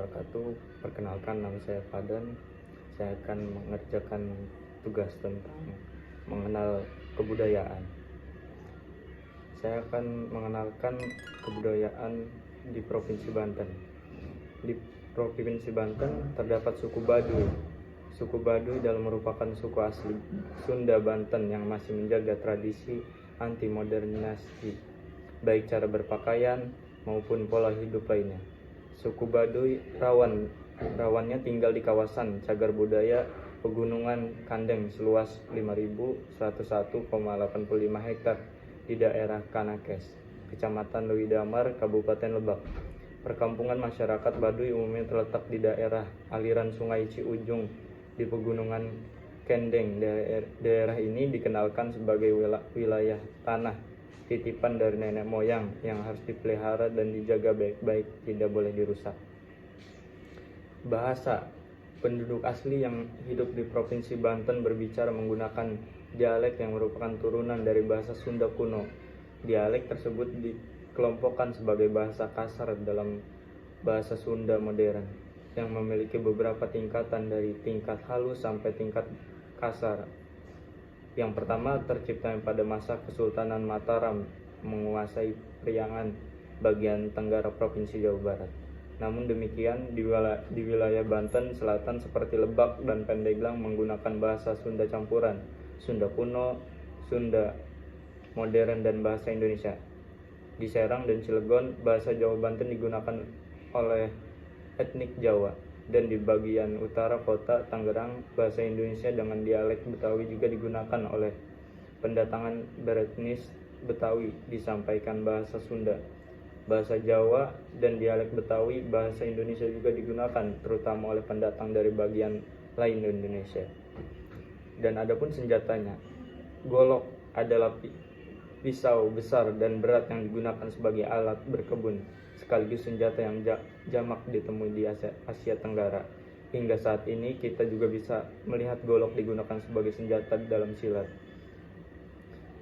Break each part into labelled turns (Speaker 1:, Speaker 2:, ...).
Speaker 1: wabarakatuh. Perkenalkan, nama saya Fadan. Saya akan mengerjakan tugas tentang mengenal kebudayaan. Saya akan mengenalkan kebudayaan di Provinsi Banten. Di Provinsi Banten terdapat suku Baduy. Suku Baduy merupakan suku asli Sunda Banten yang masih menjaga tradisi anti modernisasi, baik cara berpakaian maupun pola hidup lainnya. Suku Baduy rawannya tinggal di kawasan cagar budaya Pegunungan Kandeng seluas 5.101,85 hektar di daerah Kanakes, Kecamatan Lewi Damar, Kabupaten Lebak. Perkampungan masyarakat Baduy umumnya terletak di daerah aliran Sungai Ciujung di Pegunungan Kendeng. Daerah ini dikenalkan sebagai wilayah tanah titipan dari nenek moyang yang harus dipelihara dan dijaga baik-baik, tidak boleh dirusak. Bahasa: penduduk asli yang hidup di Provinsi Banten berbicara menggunakan dialek yang merupakan turunan dari bahasa Sunda kuno. Dialek tersebut dikelompokkan sebagai bahasa kasar dalam bahasa Sunda modern yang memiliki beberapa tingkatan dari tingkat halus sampai tingkat kasar. Yang pertama tercipta pada masa Kesultanan Mataram menguasai Priangan bagian tenggara Provinsi Jawa Barat. Namun demikian, di wilayah Banten Selatan seperti Lebak dan Pandeglang menggunakan bahasa Sunda campuran, Sunda kuno, Sunda modern, dan bahasa Indonesia. Di Serang dan Cilegon, bahasa Jawa Banten digunakan oleh etnik Jawa, dan di bagian utara kota Tangerang, bahasa Indonesia dengan dialek Betawi juga digunakan oleh pendatangan beretnis Betawi. Disampaikan bahasa Sunda, bahasa Jawa, dan dialek Betawi, bahasa Indonesia juga digunakan terutama oleh pendatang dari bagian lain Indonesia. Dan adapun senjatanya, golok adalah pisau besar dan berat yang digunakan sebagai alat berkebun, sekaligus senjata yang jamak ditemui di Asia Tenggara. Hingga saat ini kita juga bisa melihat golok digunakan sebagai senjata dalam silat.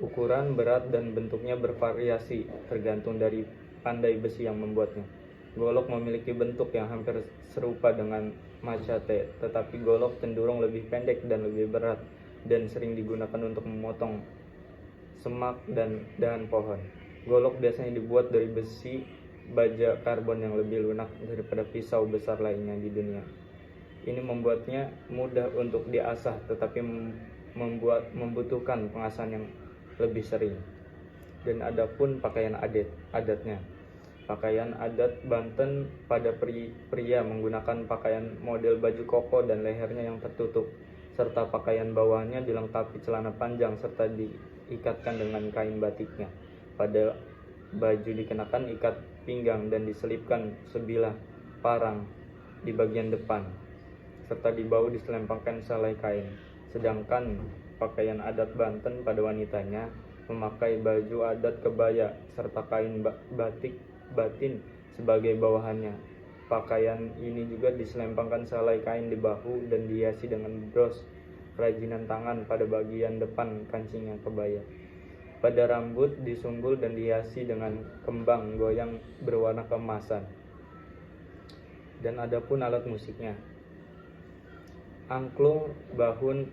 Speaker 1: Ukuran, berat, dan bentuknya bervariasi tergantung dari pandai besi yang membuatnya. Golok memiliki bentuk yang hampir serupa dengan machete, tetapi golok cenderung lebih pendek dan lebih berat dan sering digunakan untuk memotong semak dan dahan pohon. Golok biasanya dibuat dari besi baja karbon yang lebih lunak daripada pisau besar lainnya di dunia. Ini membuatnya mudah untuk diasah, tetapi membutuhkan pengasahan yang lebih sering. Dan adapun pakaian adatnya. Pakaian adat Banten pada pria menggunakan pakaian model baju koko dan lehernya yang tertutup, serta pakaian bawahnya dilengkapi celana panjang serta diikatkan dengan kain batiknya. Pada baju dikenakan ikat pinggang dan diselipkan sebilah parang di bagian depan, serta di bahu diselempangkan selai kain. Sedangkan pakaian adat Banten pada wanitanya memakai baju adat kebaya serta kain batik batin sebagai bawahannya. Pakaian ini juga diselempangkan selai kain di bahu dan dihiasi dengan bros kerajinan tangan pada bagian depan kancingnya kebaya. Pada rambut disunggul dan dihiasi dengan kembang goyang berwarna keemasan. Dan adapun alat musiknya, angklung, bahun,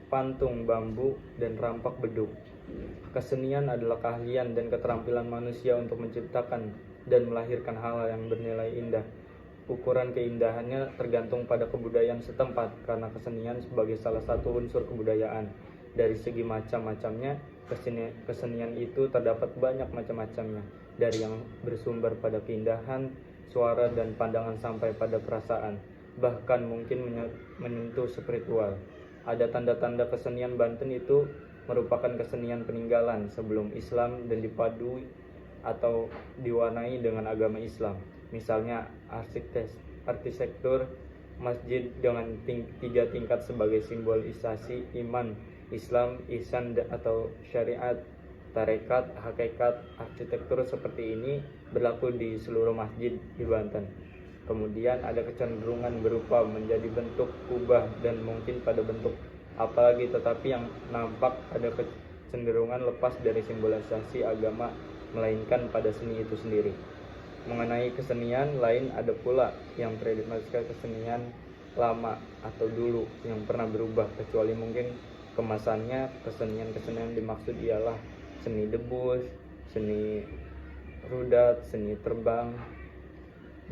Speaker 1: pantung bambu, dan rampak beduk. Kesenian adalah keahlian dan keterampilan manusia untuk menciptakan dan melahirkan hal yang bernilai indah. Ukuran keindahannya tergantung pada kebudayaan setempat, karena kesenian sebagai salah satu unsur kebudayaan. Dari segi macam-macamnya, kesenian itu terdapat banyak macam-macamnya, dari yang bersumber pada keindahan suara dan pandangan sampai pada perasaan, bahkan mungkin menyentuh spiritual. Ada tanda-tanda kesenian Banten itu merupakan kesenian peninggalan sebelum Islam dan dipadui atau diwarnai dengan agama Islam. Misalnya arsitektur masjid dengan 3 tingkat sebagai simbolisasi iman, Islam, ihsan atau syariat, tarekat, hakikat. Arsitektur seperti ini berlaku di seluruh masjid di Banten. Kemudian ada kecenderungan berupa menjadi bentuk kubah dan mungkin pada bentuk apalagi, tetapi yang nampak ada kecenderungan lepas dari simbolisasi agama melainkan pada seni itu sendiri. Mengenai kesenian lain, ada pula yang terindikasi kesenian lama atau dulu yang pernah berubah, kecuali mungkin kemasannya. Kesenian dimaksud ialah seni debus, seni rudat, seni terbang,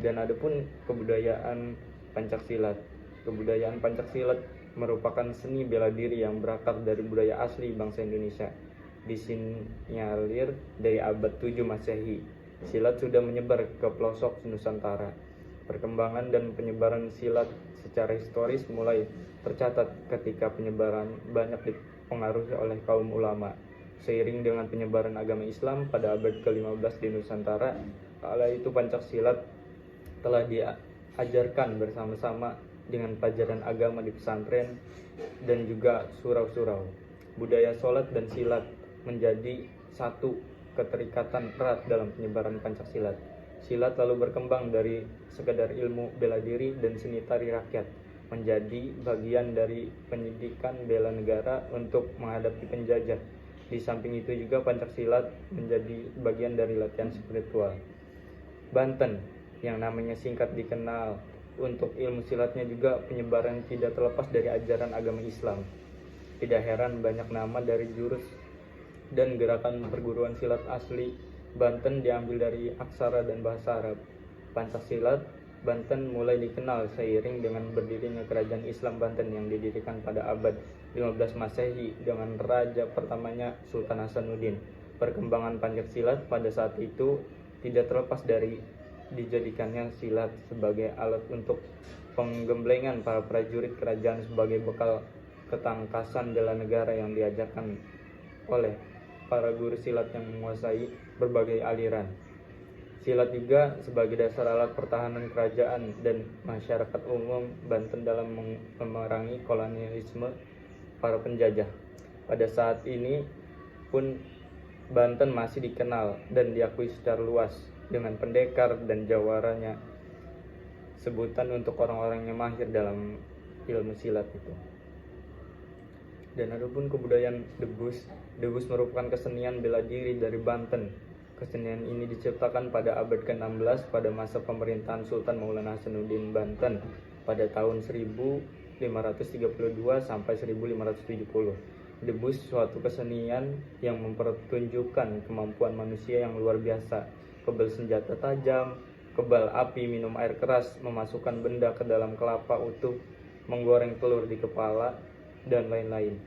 Speaker 1: dan ada pun kebudayaan Pancaksilat. Kebudayaan Pancaksilat merupakan seni bela diri yang berakar dari budaya asli bangsa Indonesia. Disinyalir dari abad 7 Masehi, silat sudah menyebar ke pelosok Nusantara. Perkembangan dan penyebaran silat secara historis mulai tercatat ketika penyebaran banyak dipengaruhi oleh kaum ulama. Seiring dengan penyebaran agama Islam pada abad ke-15 di Nusantara, kala itu Pancaksilat telah diajarkan bersama-sama dengan pelajaran agama di pesantren dan juga surau-surau. Budaya sholat dan silat menjadi satu keterikatan erat dalam penyebaran Pancaksilat. Silat lalu berkembang dari sekedar ilmu bela diri dan seni tari rakyat menjadi bagian dari pendidikan bela negara untuk menghadapi penjajah. Di samping itu juga Pancaksilat menjadi bagian dari latihan spiritual. Banten yang namanya singkat dikenal untuk ilmu silatnya juga penyebaran tidak terlepas dari ajaran agama Islam. Tidak heran banyak nama dari jurus dan gerakan perguruan silat asli Banten diambil dari aksara dan bahasa Arab. Pancaksilat Banten mulai dikenal seiring dengan berdirinya kerajaan Islam Banten yang didirikan pada abad 15 Masehi dengan raja pertamanya Sultan Hasanuddin. Perkembangan Pancaksilat pada saat itu tidak terlepas dari dijadikannya silat sebagai alat untuk penggemblengan para prajurit kerajaan sebagai bekal ketangkasan bela negara yang diajarkan oleh para guru silat yang menguasai berbagai aliran. Silat juga sebagai dasar alat pertahanan kerajaan dan masyarakat umum Banten dalam memerangi kolonialisme para penjajah. Pada saat ini pun Banten masih dikenal dan diakui secara luas dengan pendekar dan jawaranya, sebutan untuk orang-orang yang mahir dalam ilmu silat itu. Dan adapun kebudayaan debus. Debus merupakan kesenian bela diri dari Banten. Kesenian ini diciptakan pada abad ke-16 pada masa pemerintahan Sultan Maulana Hasanuddin Banten pada tahun 1532 sampai 1570. Debus suatu kesenian yang mempertunjukkan kemampuan manusia yang luar biasa, kebal senjata tajam, kebal api, minum air keras, memasukkan benda ke dalam kelapa utuh, menggoreng telur di kepala, dan lain-lain.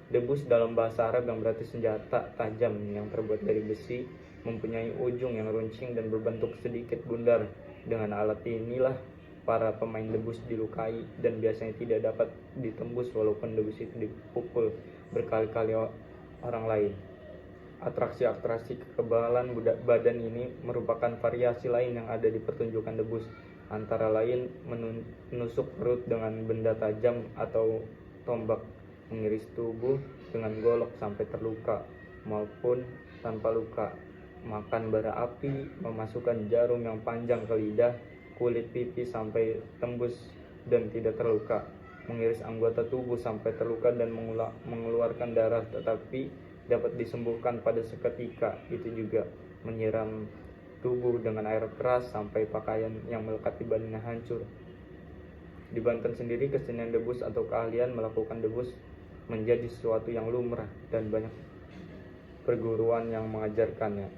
Speaker 1: Debus dalam bahasa Arab yang berarti senjata tajam yang terbuat dari besi, mempunyai ujung yang runcing dan berbentuk sedikit bundar. Dengan alat inilah para pemain debus dilukai dan biasanya tidak dapat ditembus walaupun debus itu dipukul berkali-kali orang lain. Atraksi-atraksi kekebalan badan ini merupakan variasi lain yang ada di pertunjukan debus, antara lain menusuk perut dengan benda tajam atau tombak, mengiris tubuh dengan golok sampai terluka maupun tanpa luka, makan bara api, memasukkan jarum yang panjang ke lidah, kulit pipi sampai tembus dan tidak terluka, mengiris anggota tubuh sampai terluka dan mengeluarkan darah tetapi dapat disembuhkan pada seketika. Itu juga menyiram tubuh dengan air keras sampai pakaian yang melekat di badannya hancur. Di Banten sendiri, kesenian debus atau keahlian melakukan debus menjadi sesuatu yang lumrah dan banyak perguruan yang mengajarkannya.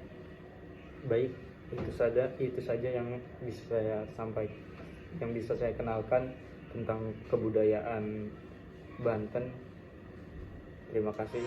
Speaker 1: Baik, itu saja yang bisa saya sampaikan, yang bisa saya kenalkan tentang kebudayaan Banten. Terima kasih.